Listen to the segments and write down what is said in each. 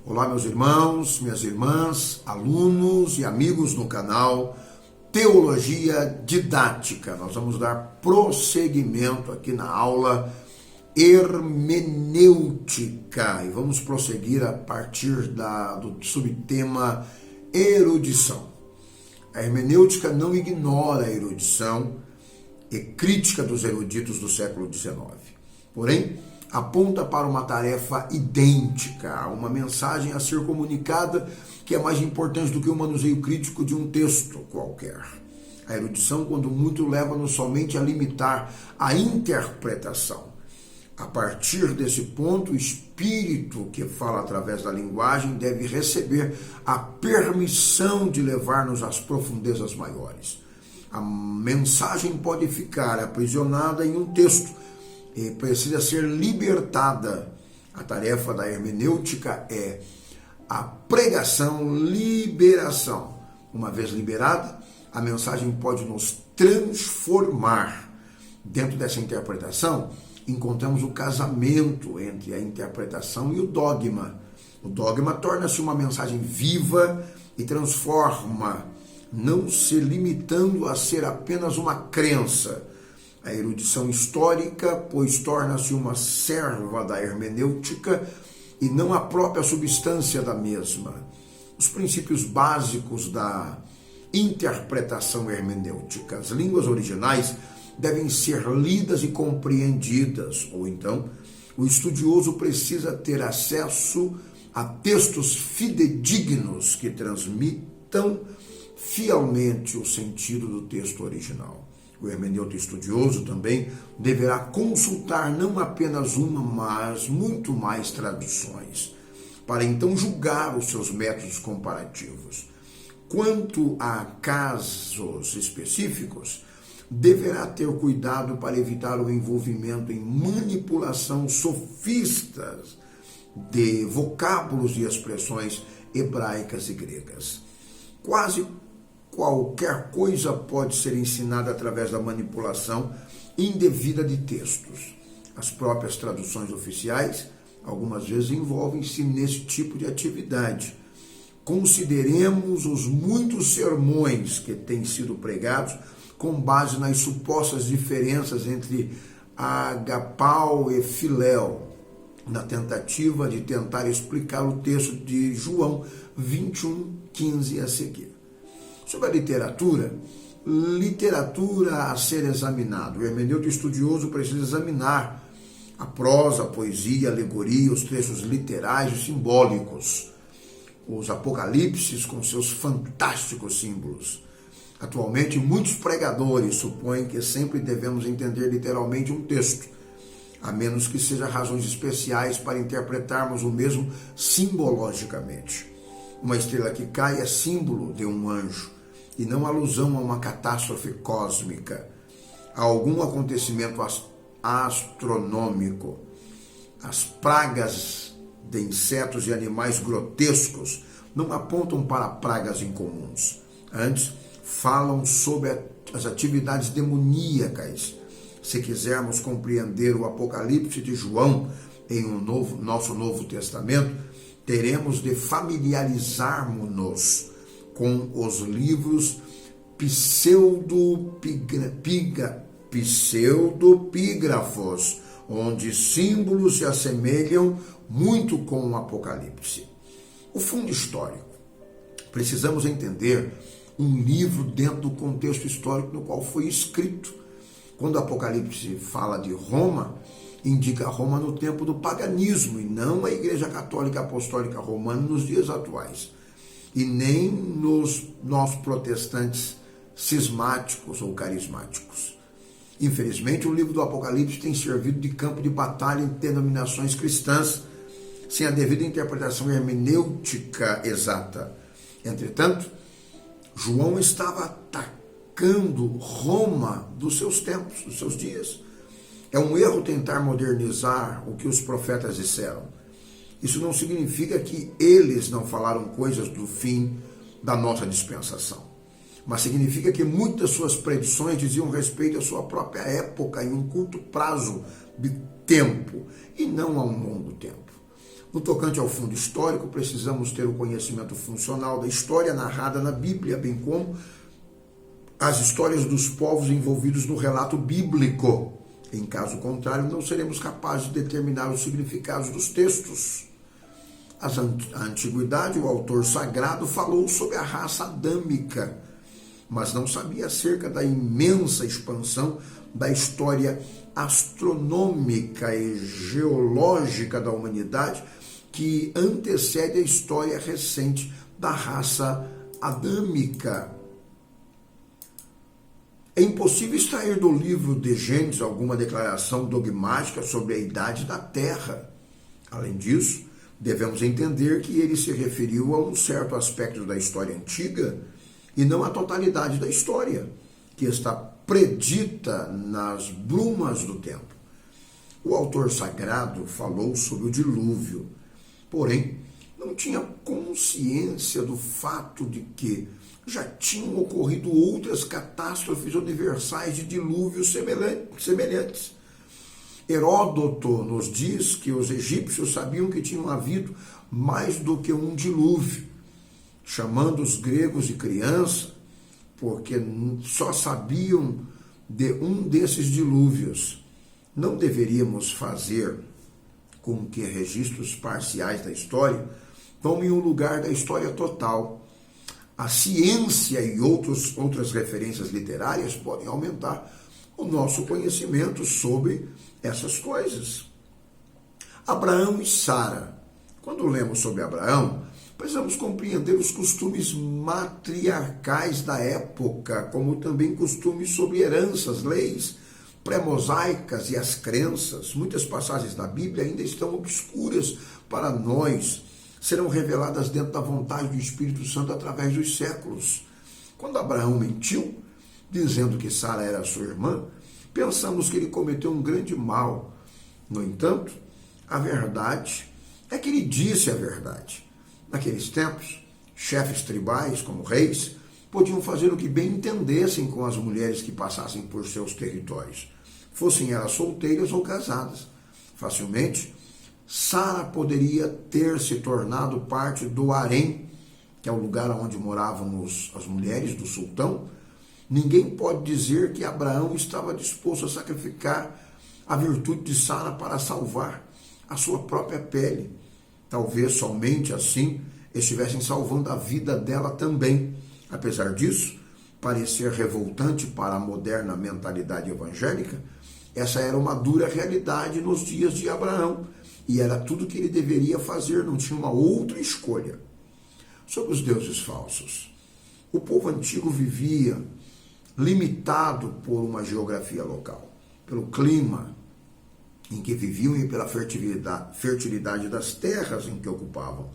Olá, meus irmãos, minhas irmãs, alunos e amigos no canal Teologia Didática. Nós vamos dar prosseguimento aqui na aula hermenêutica e vamos prosseguir a partir do subtema erudição. A hermenêutica não ignora a erudição e crítica dos eruditos do século XIX. Porém, aponta para uma tarefa idêntica, uma mensagem a ser comunicada que é mais importante do que o manuseio crítico de um texto qualquer. A erudição, quando muito, leva-nos somente a limitar a interpretação. A partir desse ponto, o espírito que fala através da linguagem deve receber a permissão de levar-nos às profundezas maiores. A mensagem pode ficar aprisionada em um texto e precisa ser libertada. A tarefa da hermenêutica é a pregação, liberação. Uma vez liberada, a mensagem pode nos transformar. Dentro dessa interpretação, encontramos o casamento entre a interpretação e o dogma. O dogma torna-se uma mensagem viva e transforma, não se limitando a ser apenas uma crença. A erudição histórica, pois torna-se uma serva da hermenêutica e não a própria substância da mesma. Os princípios básicos da interpretação hermenêutica. As línguas originais devem ser lidas e compreendidas, ou então o estudioso precisa ter acesso a textos fidedignos que transmitam fielmente o sentido do texto original. O hermeneuta estudioso também deverá consultar não apenas uma, mas muito mais traduções, para então julgar os seus métodos comparativos. Quanto a casos específicos, deverá ter cuidado para evitar o envolvimento em manipulação sofistas de vocábulos e expressões hebraicas e gregas. Quase qualquer coisa pode ser ensinada através da manipulação indevida de textos. As próprias traduções oficiais, algumas vezes, envolvem-se nesse tipo de atividade. Consideremos os muitos sermões que têm sido pregados com base nas supostas diferenças entre agapau e filéu, na tentativa de tentar explicar o texto de João 21:15 a seguir. Sobre a literatura a ser examinada. O hermeneuta estudioso precisa examinar a prosa, a poesia, a alegoria, os trechos literais e simbólicos, os apocalipses com seus fantásticos símbolos. Atualmente, muitos pregadores supõem que sempre devemos entender literalmente um texto, a menos que sejam razões especiais para interpretarmos o mesmo simbologicamente. Uma estrela que cai é símbolo de um anjo, e não alusão a uma catástrofe cósmica, a algum acontecimento astronômico. As pragas de insetos e animais grotescos não apontam para pragas incomuns. Antes, falam sobre as atividades demoníacas. Se quisermos compreender o Apocalipse de João em nosso Novo Testamento, teremos de familiarizarmos-nos com os livros pseudopígrafos, onde símbolos se assemelham muito com o Apocalipse. O fundo histórico. Precisamos entender um livro dentro do contexto histórico no qual foi escrito. Quando o Apocalipse fala de Roma, indica Roma no tempo do paganismo e não a Igreja Católica Apostólica Romana nos dias atuais. E nem nos nossos protestantes cismáticos ou carismáticos. Infelizmente, o livro do Apocalipse tem servido de campo de batalha em denominações cristãs, sem a devida interpretação hermenêutica exata. Entretanto, João estava atacando Roma dos seus tempos, dos seus dias. É um erro tentar modernizar o que os profetas disseram. Isso não significa que eles não falaram coisas do fim da nossa dispensação, mas significa que muitas suas predições diziam respeito à sua própria época em um curto prazo de tempo e não a um longo tempo. No tocante ao fundo histórico, precisamos ter o conhecimento funcional da história narrada na Bíblia, bem como as histórias dos povos envolvidos no relato bíblico. Em caso contrário, não seremos capazes de determinar os significados dos textos. A antiguidade, o autor sagrado falou sobre a raça adâmica, mas não sabia acerca da imensa expansão da história astronômica e geológica da humanidade que antecede a história recente da raça adâmica. É impossível extrair do livro de Gênesis alguma declaração dogmática sobre a idade da Terra. Além disso, devemos entender que ele se referiu a um certo aspecto da história antiga e não à totalidade da história, que está predita nas brumas do tempo. O autor sagrado falou sobre o dilúvio, porém, não tinha consciência do fato de que já tinham ocorrido outras catástrofes universais de dilúvios semelhantes. Heródoto nos diz que os egípcios sabiam que tinham havido mais do que um dilúvio, chamando os gregos de criança, porque só sabiam de um desses dilúvios. Não deveríamos fazer com que registros parciais da história tomem o lugar da história total. A ciência e outras referências literárias podem aumentar o nosso conhecimento sobre essas coisas. Abraão e Sara. Quando lemos sobre Abraão, precisamos compreender os costumes matriarcais da época, como também costumes sobre heranças, leis pré-mosaicas e as crenças. Muitas passagens da Bíblia ainda estão obscuras para nós, serão reveladas dentro da vontade do Espírito Santo através dos séculos. Quando Abraão mentiu, dizendo que Sara era sua irmã, pensamos que ele cometeu um grande mal. No entanto, a verdade é que ele disse a verdade. Naqueles tempos, chefes tribais, como reis, podiam fazer o que bem entendessem com as mulheres que passassem por seus territórios, fossem elas solteiras ou casadas. Facilmente, Sara poderia ter se tornado parte do harém, que é o lugar onde moravam as mulheres do sultão. Ninguém pode dizer que Abraão estava disposto a sacrificar a virtude de Sara para salvar a sua própria pele. Talvez somente assim estivessem salvando a vida dela também. Apesar disso, parecer revoltante para a moderna mentalidade evangélica, essa era uma dura realidade nos dias de Abraão, e era tudo que ele deveria fazer, não tinha uma outra escolha. Sobre os deuses falsos. O povo antigo vivia limitado por uma geografia local, pelo clima em que viviam e pela fertilidade das terras em que ocupavam.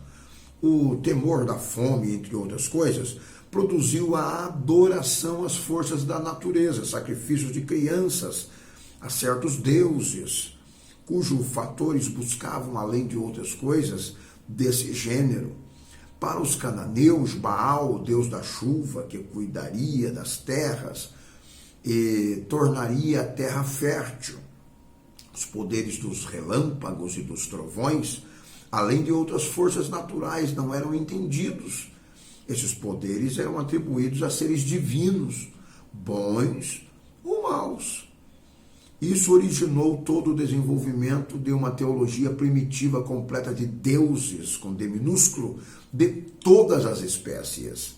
O temor da fome, entre outras coisas, produziu a adoração às forças da natureza, sacrifícios de crianças a certos deuses, cujos fatores buscavam, além de outras coisas, desse gênero. Para os cananeus, Baal, o deus da chuva, que cuidaria das terras e tornaria a terra fértil. Os poderes dos relâmpagos e dos trovões, além de outras forças naturais, não eram entendidos. Esses poderes eram atribuídos a seres divinos, bons ou maus. Isso originou todo o desenvolvimento de uma teologia primitiva completa de deuses, com D minúsculo, de todas as espécies,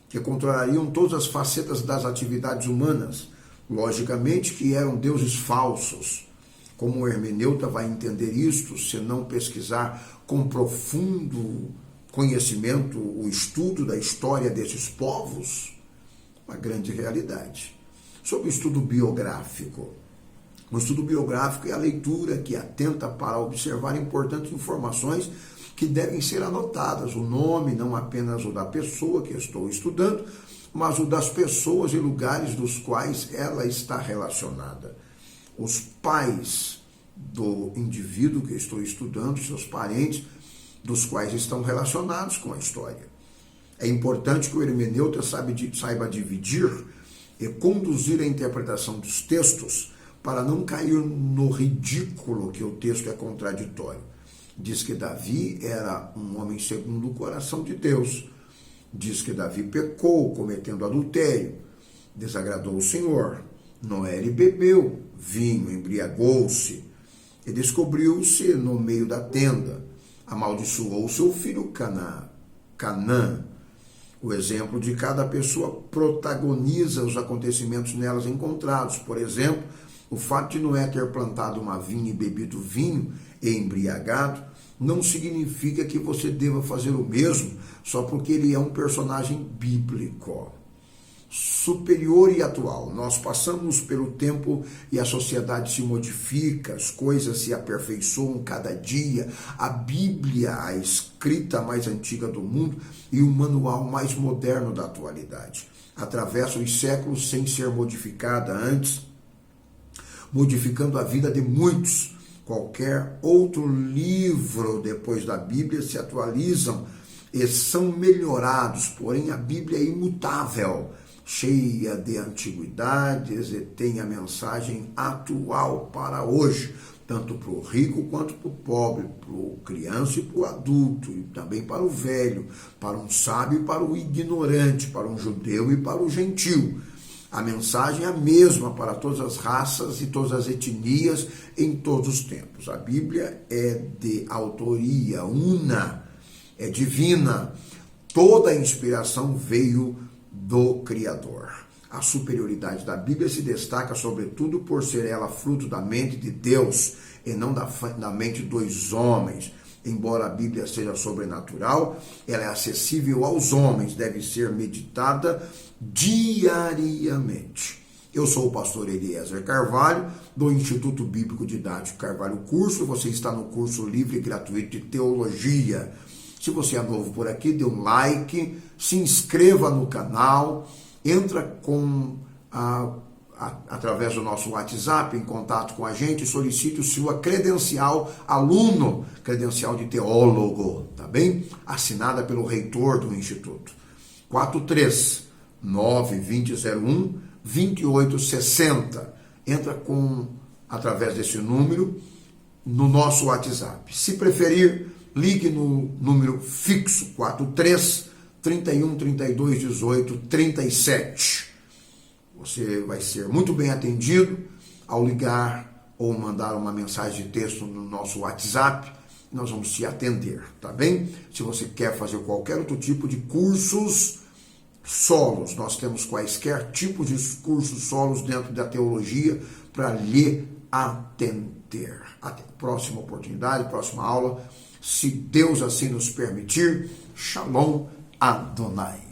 que controlariam todas as facetas das atividades humanas. Logicamente que eram deuses falsos. Como o hermeneuta vai entender isto, se não pesquisar com profundo conhecimento o estudo da história desses povos? Uma grande realidade. Sobre o estudo biográfico. O estudo biográfico é a leitura que atenta para observar importantes informações que devem ser anotadas. O nome, não apenas o da pessoa que estou estudando, mas o das pessoas e lugares dos quais ela está relacionada. Os pais do indivíduo que estou estudando, seus parentes, dos quais estão relacionados com a história. É importante que o hermeneuta saiba dividir e conduzir a interpretação dos textos para não cair no ridículo que o texto é contraditório. Diz que Davi era um homem segundo o coração de Deus. Diz que Davi pecou, cometendo adultério, desagradou o Senhor. Noé bebeu vinho, embriagou-se e descobriu-se no meio da tenda. Amaldiçoou seu filho Canaã. O exemplo de cada pessoa protagoniza os acontecimentos nelas encontrados. Por exemplo, o fato de Noé ter plantado uma vinha e bebido vinho e embriagado não significa que você deva fazer o mesmo só porque ele é um personagem bíblico. Superior e atual. Nós passamos pelo tempo e a sociedade se modifica, as coisas se aperfeiçoam cada dia. A Bíblia, a escrita mais antiga do mundo e o manual mais moderno da atualidade, atravessa os séculos sem ser modificada antes, modificando a vida de muitos. Qualquer outro livro depois da Bíblia se atualizam e são melhorados, porém a Bíblia é imutável, cheia de antiguidades e tem a mensagem atual para hoje, tanto para o rico quanto para o pobre, para o criança e para o adulto, e também para o velho, para um sábio e para o ignorante, para um judeu e para o gentil. A mensagem é a mesma para todas as raças e todas as etnias em todos os tempos. A Bíblia é de autoria una, é divina. Toda a inspiração veio do Criador. A superioridade da Bíblia se destaca sobretudo por ser ela fruto da mente de Deus e não da mente dos homens. Embora a Bíblia seja sobrenatural, ela é acessível aos homens, deve ser meditada diariamente. Eu sou o pastor Eliezer Carvalho, do Instituto Bíblico Didático Carvalho Curso. Você está no curso livre e gratuito de teologia. Se você é novo por aqui, dê um like, se inscreva no canal, entra através do nosso WhatsApp em contato com a gente, solicite sua credencial aluno, credencial de teólogo, tá bem? Assinada pelo reitor do Instituto. 439-2001-2860. Entra através desse número no nosso WhatsApp. Se preferir, ligue no número fixo 43-31-32-18-37. Você vai ser muito bem atendido ao ligar ou mandar uma mensagem de texto no nosso WhatsApp. Nós vamos te atender, tá bem? Se você quer fazer qualquer outro tipo de cursos solos, nós temos quaisquer tipos de cursos solos dentro da teologia para lhe atender. Até a próxima oportunidade, próxima aula. Se Deus assim nos permitir, Shalom Adonai.